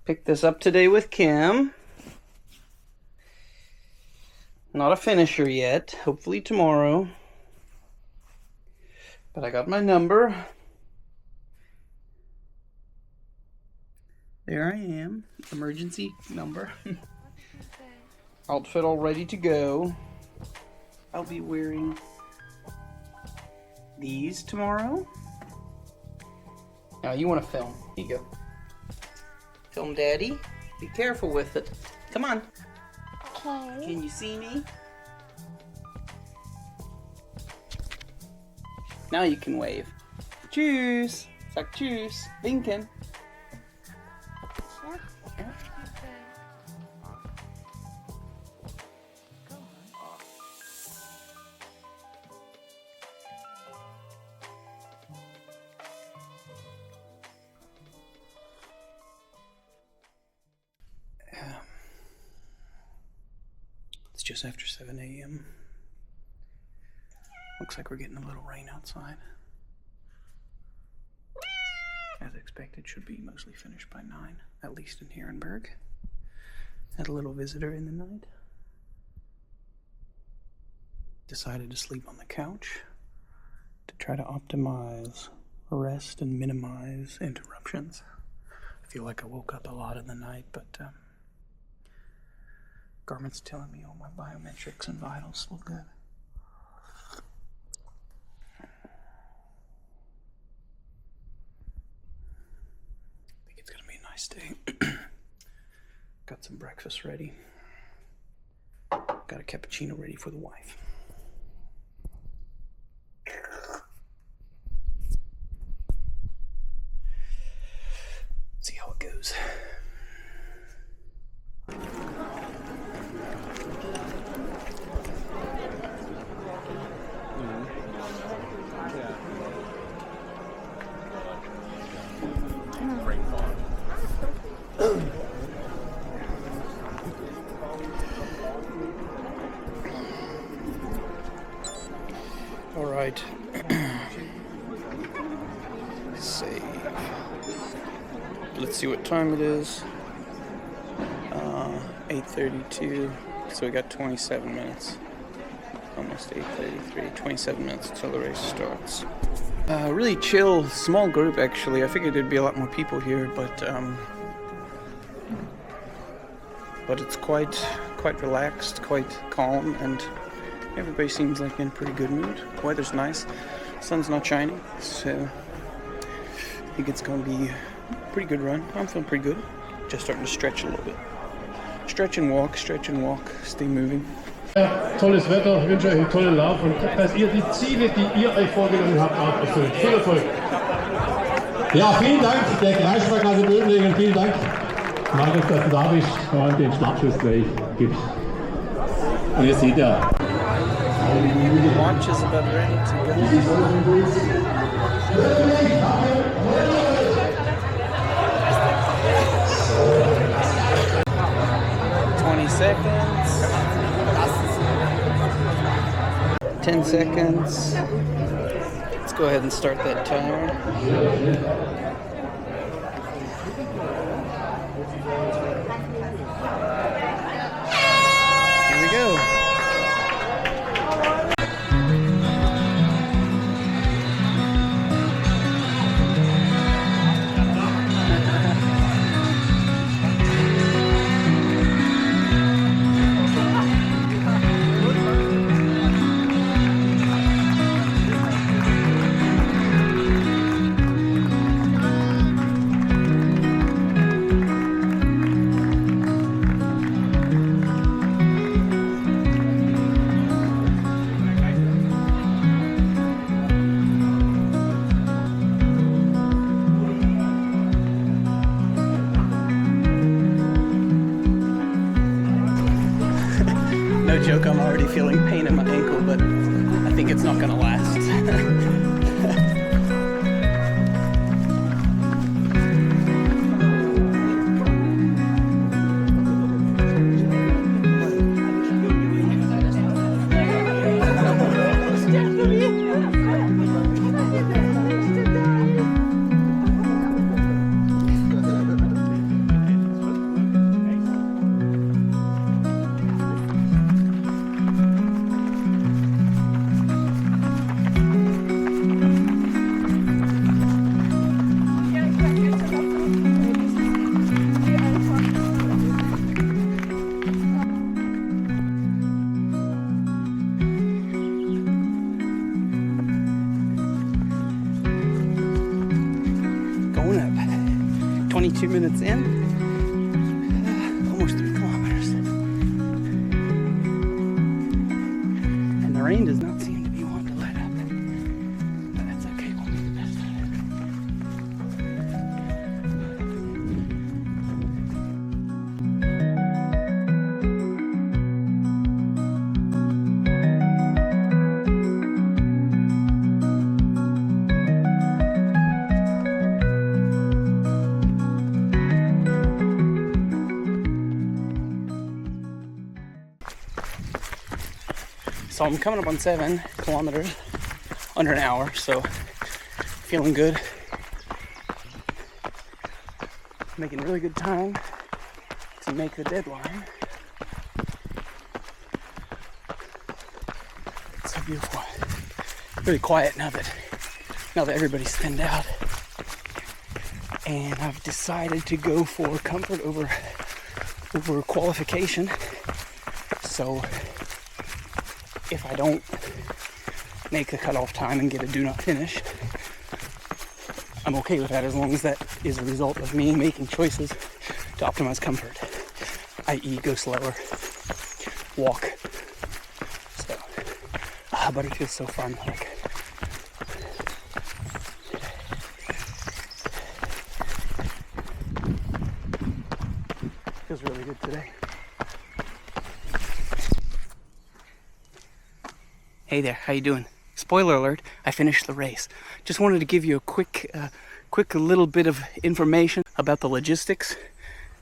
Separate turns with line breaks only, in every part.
Picked this up today with Kim. Not a finisher yet. Hopefully tomorrow. But I got my number. There I am. Emergency number. Outfit all ready to go. I'll be wearing these tomorrow. Now you want to film. Here you go. Film Daddy. Be careful with it. Come on.
Okay.
Can you see me? Now you can wave. Tschüss. Sag tschüss. Winken. Ja. It's just after 7 a.m. Looks like we're getting a little rain outside. As expected, should be mostly finished by 9, at least in Herrenberg. Had a little visitor in the night. Decided to sleep on the couch to try to optimize rest and minimize interruptions. I feel like I woke up a lot in the night, but Garmin's telling me all my biometrics and vitals look good. I think it's gonna be a nice day. Got some breakfast ready. Got a cappuccino ready for the wife. See how it goes. All right. Save. Let's see what time it is. 8:32. So we got 27 minutes. Almost 8:33. 27 minutes until the race starts. Really chill, small group actually. I figured there'd be a lot more people here, but it's quite relaxed, quite calm, and everybody seems like in pretty good mood. Weather's nice. Sun's not shining, so I think it's gonna be a pretty good run. I'm feeling pretty good. Just starting to stretch a little bit. Stretch and walk, stay moving.
Tolles Wetter, ich wünsche euch einen tollen Lauf und dass ihr die Ziele, die ihr euch vorgenommen habt, auch erfüllt. Viel Erfolg! Ja, vielen Dank, der Kreissparkasse Böblingen, vielen Dank. Markus, dass du da bist und den Startschuss gleich gibst. Und ihr seht ja.
The watch is about ready to go. 20 seconds. 10 seconds. Let's go ahead and start that timer. Here we go. No joke, I'm already feeling pain in my ankle, but I think it's not gonna last. 22 minutes in, almost 3 kilometers. And the rain does not seem to be wanting to let up. But that's okay, we'll make the best of it. So I'm coming up on 7 kilometers, under an hour, so feeling good. Making really good time to make the deadline. It's so beautiful. Really quiet now that everybody's thinned out. And I've decided to go for comfort over qualification. So if I don't make the cutoff time and get a do not finish, I'm okay with that, as long as that is a result of me making choices to optimize comfort, i.e. go slower, walk. So, but it feels so fun. Like, feels really good today. Hey there, how you doing? Spoiler alert, I finished the race. Just wanted to give you a quick little bit of information about the logistics.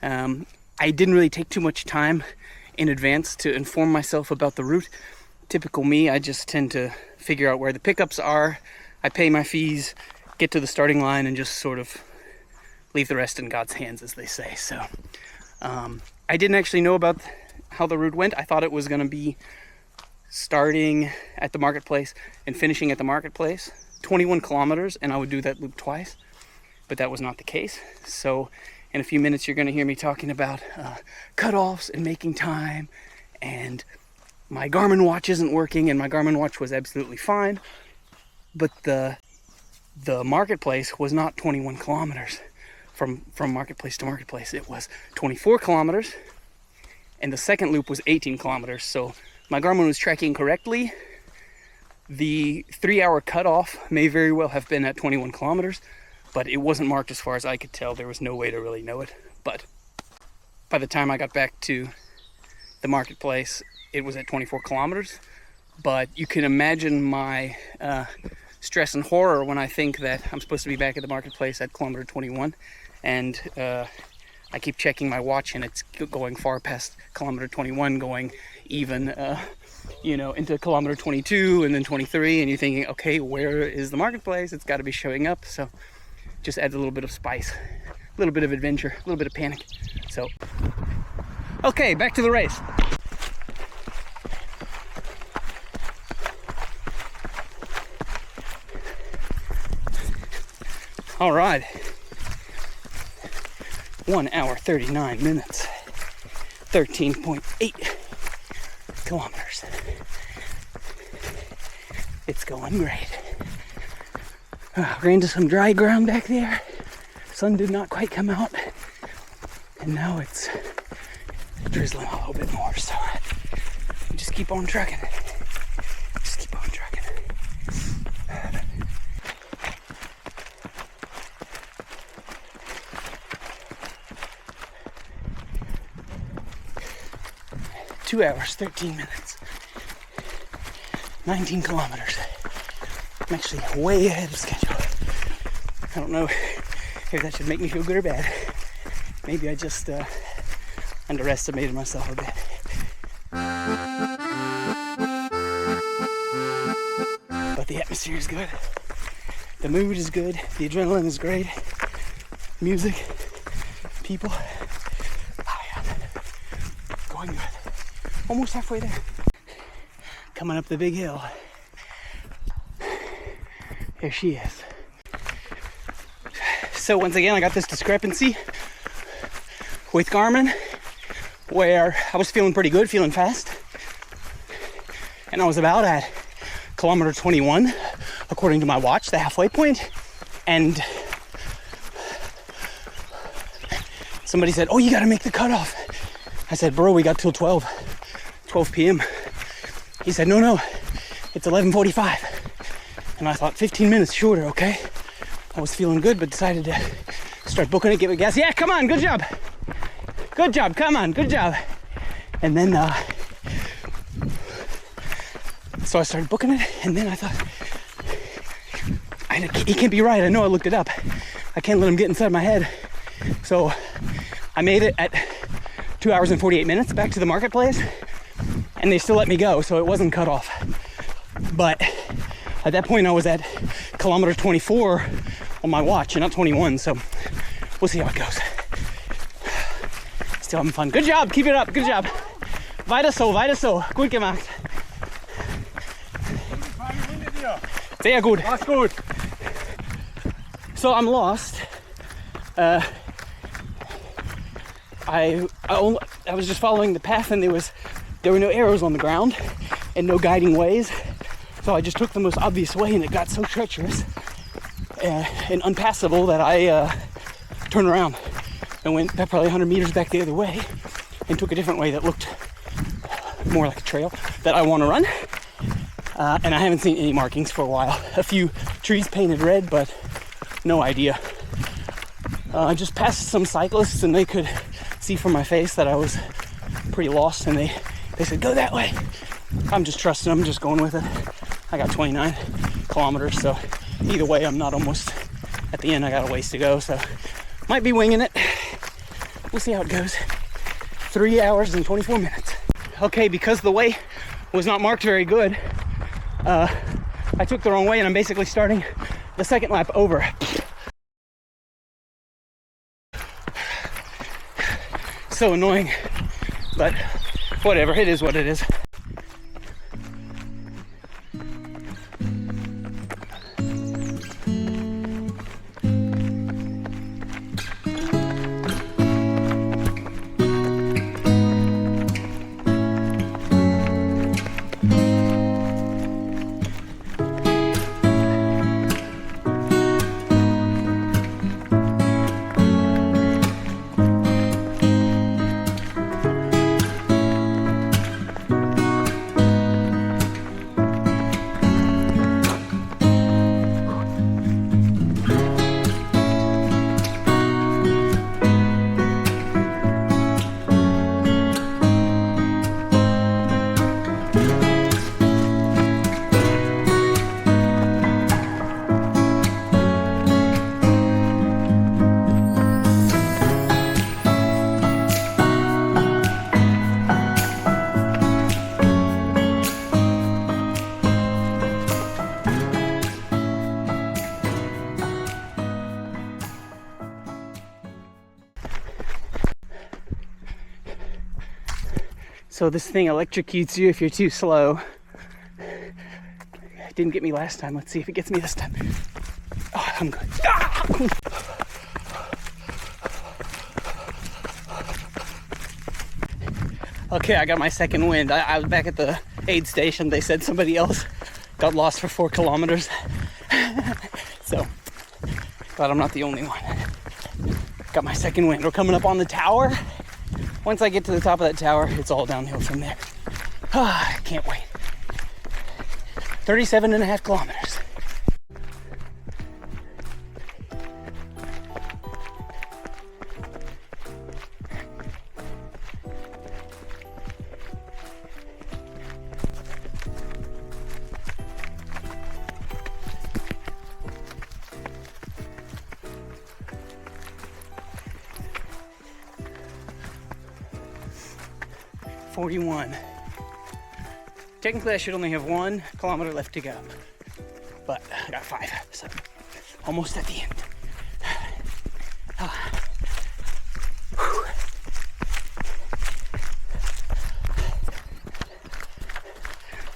I didn't really take too much time in advance to inform myself about the route. Typical me, I just tend to figure out where the pickups are. I pay my fees, get to the starting line, and just sort of leave the rest in God's hands, as they say. So I didn't actually know about how the route went. I thought it was going to be starting at the marketplace and finishing at the marketplace, 21 kilometers, and I would do that loop twice, but that was not the case. So in a few minutes you're going to hear me talking about cutoffs and making time, and my Garmin watch isn't working, and my Garmin watch was absolutely fine, but the marketplace was not 21 kilometers from marketplace to marketplace. It was 24 kilometers, and the second loop was 18 kilometers. So my Garmin was tracking correctly. The 3-hour cutoff may very well have been at 21 kilometers, but it wasn't marked as far as I could tell. There was no way to really know it. But by the time I got back to the marketplace, it was at 24 kilometers. But you can imagine my stress and horror when I think that I'm supposed to be back at the marketplace at kilometer 21, and I keep checking my watch, and it's going far past kilometer 21, going even into kilometer 22 and then 23, and you're thinking, okay, where is the marketplace? It's got to be showing up. So just adds a little bit of spice, a little bit of adventure, a little bit of panic. So okay, back to the race. All right, 1 hour 39 minutes, 13.8 kilometers. It's going great. Ran to some dry ground back there. Sun did not quite come out, and now it's drizzling a little bit more. So just keep on trucking. Just keep on trucking. 2 hours, 13 minutes, 19 kilometers. I'm actually way ahead of schedule. I don't know if that should make me feel good or bad. Maybe I just underestimated myself a bit. But the atmosphere is good. The mood is good. The adrenaline is great. Music, people. Going good. Almost halfway there. Coming up the big hill. There she is. So once again, I got this discrepancy with Garmin where I was feeling pretty good, feeling fast. And I was about at kilometer 21, according to my watch, the halfway point. And somebody said, oh, you got to make the cutoff. I said, bro, we got till 12 p.m. He said, no, it's 11:45. And I thought 15 minutes shorter, okay? I was feeling good, but decided to start booking it, give it gas. Yeah, come on, good job. Good job, come on, good job. And then, so I started booking it, and then I thought, he can't be right. I know I looked it up. I can't let him get inside my head. So I made it at 2 hours and 48 minutes back to the marketplace, and they still let me go, so it wasn't cut off. But at that point I was at kilometer 24 on my watch and not 21, so we'll see how it goes. Still having fun. Good job, keep it up, good job. Weiter so, gut gemacht. Sehr gut.
Mach's gut.
So I'm lost. I was just following the path, and there were no arrows on the ground and no guiding ways. So I just took the most obvious way, and it got so treacherous and unpassable that I turned around and went probably 100 meters back the other way and took a different way that looked more like a trail that I want to run. And I haven't seen any markings for a while. A few trees painted red, but no idea. I just passed some cyclists, and they could see from my face that I was pretty lost, and they said, go that way. I'm just trusting them, just going with it. I got 29 kilometers, so either way, I'm not almost at the end. I got a ways to go, so might be winging it. We'll see how it goes. 3 hours and 24 minutes. Okay, because the way was not marked very good, I took the wrong way, and I'm basically starting the second lap over. So annoying, but whatever, it is what it is. So this thing electrocutes you if you're too slow. It didn't get me last time. Let's see if it gets me this time. Oh, I'm good. Ah! Okay, I got my second wind. I was back at the aid station. They said somebody else got lost for 4 kilometers. So, glad I'm not the only one. Got my second wind. We're coming up on the tower. Once I get to the top of that tower, it's all downhill from there. I can't wait. 37.5 kilometers. Technically I should only have 1 kilometer left to go, but I got 5, so almost at the end.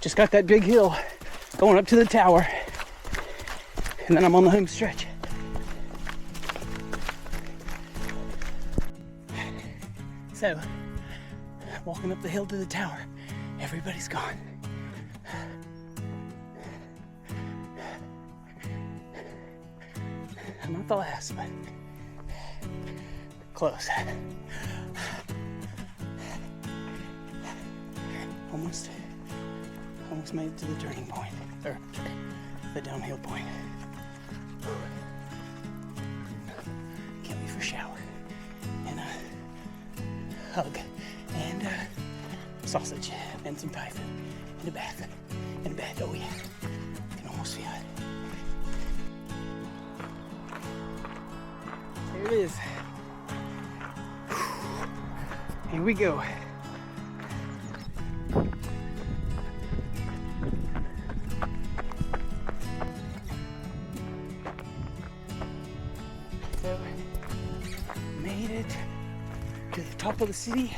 Just got that big hill going up to the tower, and then I'm on the home stretch. So, walking up the hill to the tower, everybody's gone. I'm not the last, but Close. Almost made it to the turning point, or the downhill point. Can't wait for a shower and a hug and a sausage and some Thai food and a bath and a bed. Oh yeah, I can almost feel it. There it is. Here we go. So, made it to the top of the city,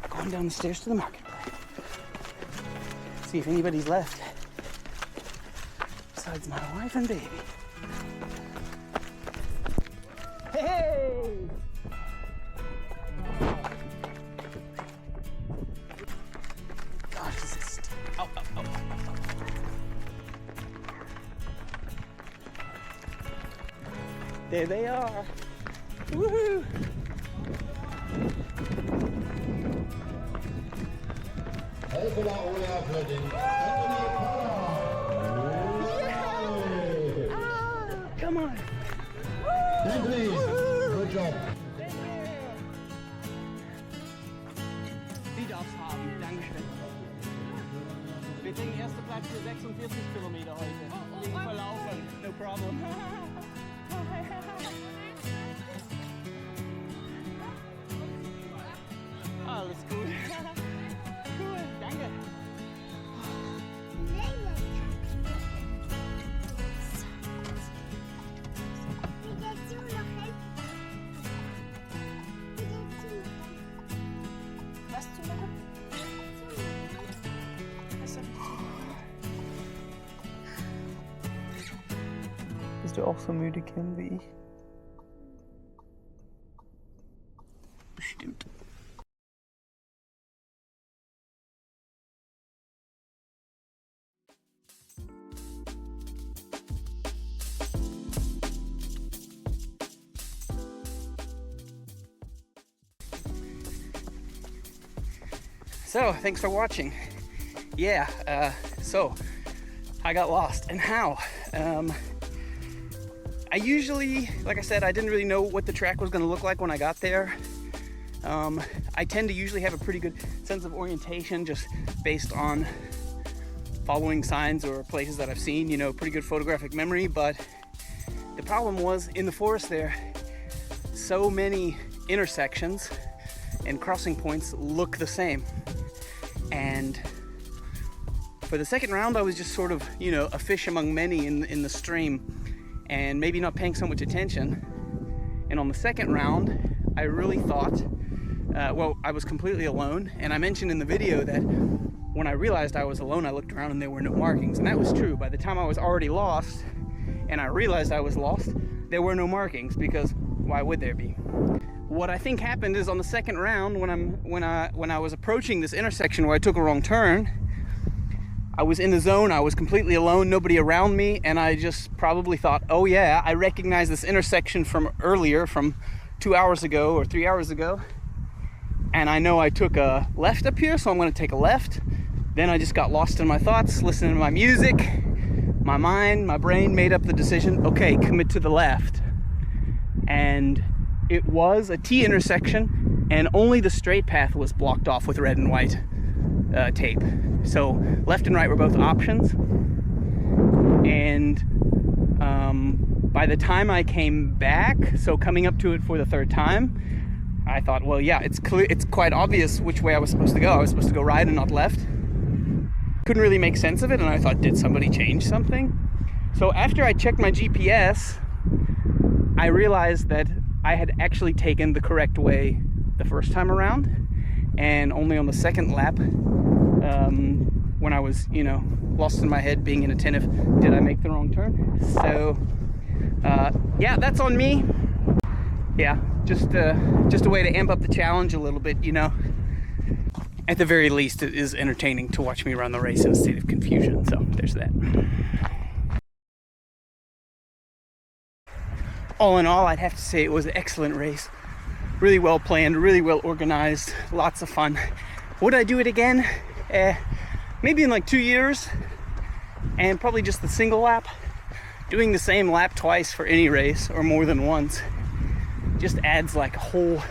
going down the stairs to the marketplace. See if anybody's left besides my wife and baby. Hey! Gosh, this is... Oh. There they are. Woohoo! Come on.
Anthony, good job.
Die darf's haben, Dankeschön. Wir kriegen erster Platz für 46 Kilometer heute. Wegen Verlaufen, no problem. Alles gut. Cool, danke. Bist du auch so müde, Kim, wie ich? Bestimmt. So, thanks for watching. Yeah, so I got lost, and how? I usually, like I said, I didn't really know what the track was going to look like when I got there. I tend to usually have a pretty good sense of orientation just based on following signs or places that I've seen, you know, pretty good photographic memory. But the problem was in the forest there, so many intersections and crossing points look the same. And for the second round, I was just sort of, you know, a fish among many in the stream and maybe not paying so much attention. And on the second round, I really thought, well, I was completely alone. And I mentioned in the video that when I realized I was alone, I looked around and there were no markings. And that was true. By the time I was already lost and I realized I was lost, there were no markings, because why would there be? What I think happened is on the second round, when I was approaching this intersection where I took a wrong turn, I was in the zone, I was completely alone, nobody around me, and I just probably thought, oh yeah, I recognize this intersection from earlier, from 2 hours ago or 3 hours ago, and I know I took a left up here, so I'm going to take a left. Then I just got lost in my thoughts, listening to my music. My mind, my brain made up the decision, okay, commit to the left. And it was a T intersection, and only the straight path was blocked off with red and white tape. So left and right were both options. And by the time I came back, so coming up to it for the third time, I thought, well, yeah, it's clear, it's quite obvious which way I was supposed to go. I was supposed to go right and not left. Couldn't really make sense of it, and I thought, did somebody change something? So after I checked my GPS, I realized that I had actually taken the correct way the first time around, and only on the second lap, when I was, you know, lost in my head, being inattentive, did I make the wrong turn. So yeah, that's on me. Yeah, just a way to amp up the challenge a little bit, you know. At the very least, it is entertaining to watch me run the race in a state of confusion, so there's that. All in all, I'd have to say it was an excellent race. really well planned, really well organized, lots of fun. Would I do it again? Maybe in like 2 years, and probably just the single lap. Doing the same lap twice for any race or more than once just adds like a whole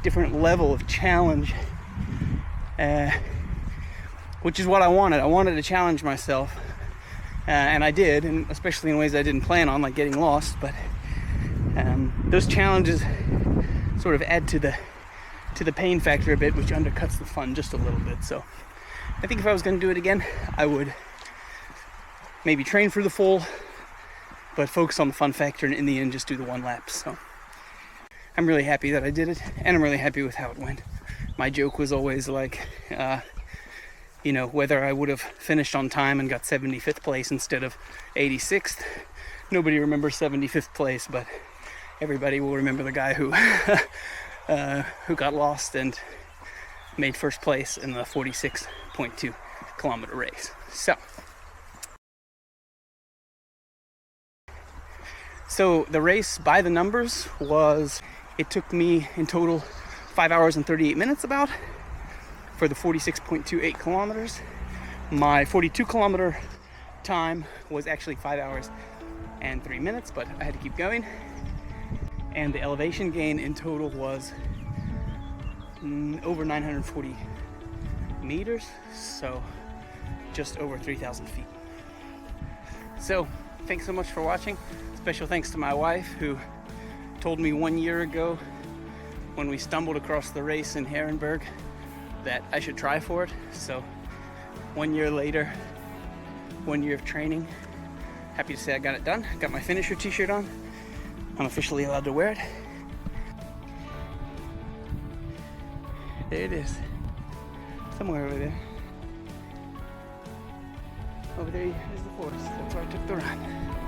different level of challenge, which is what I wanted. I wanted to challenge myself, and I did, and especially in ways I didn't plan on, like getting lost. But those challenges sort of add to the pain factor a bit, which undercuts the fun just a little bit. So I think if I was going to do it again, I would maybe train for the full, but focus on the fun factor, and in the end just do the one lap. So I'm really happy that I did it, and I'm really happy with how it went. My joke was always like, whether I would have finished on time and got 75th place instead of 86th. Nobody remembers 75th place, but everybody will remember the guy who got lost and made first place in the 46.2 kilometer race. So the race by the numbers it took me in total 5 hours and 38 minutes about for the 46.28 kilometers. My 42 kilometer time was actually 5 hours and 3 minutes, but I had to keep going. And the elevation gain in total was over 940 meters, so just over 3,000 feet. So thanks so much for watching. Special thanks to my wife, who told me 1 year ago when we stumbled across the race in Herrenberg that I should try for it. So 1 year later, 1 year of training, happy to say I got it done. Got my finisher t-shirt on. I'm officially allowed to wear it. There it is. Somewhere over there. Over there is the forest. That's where I took the run.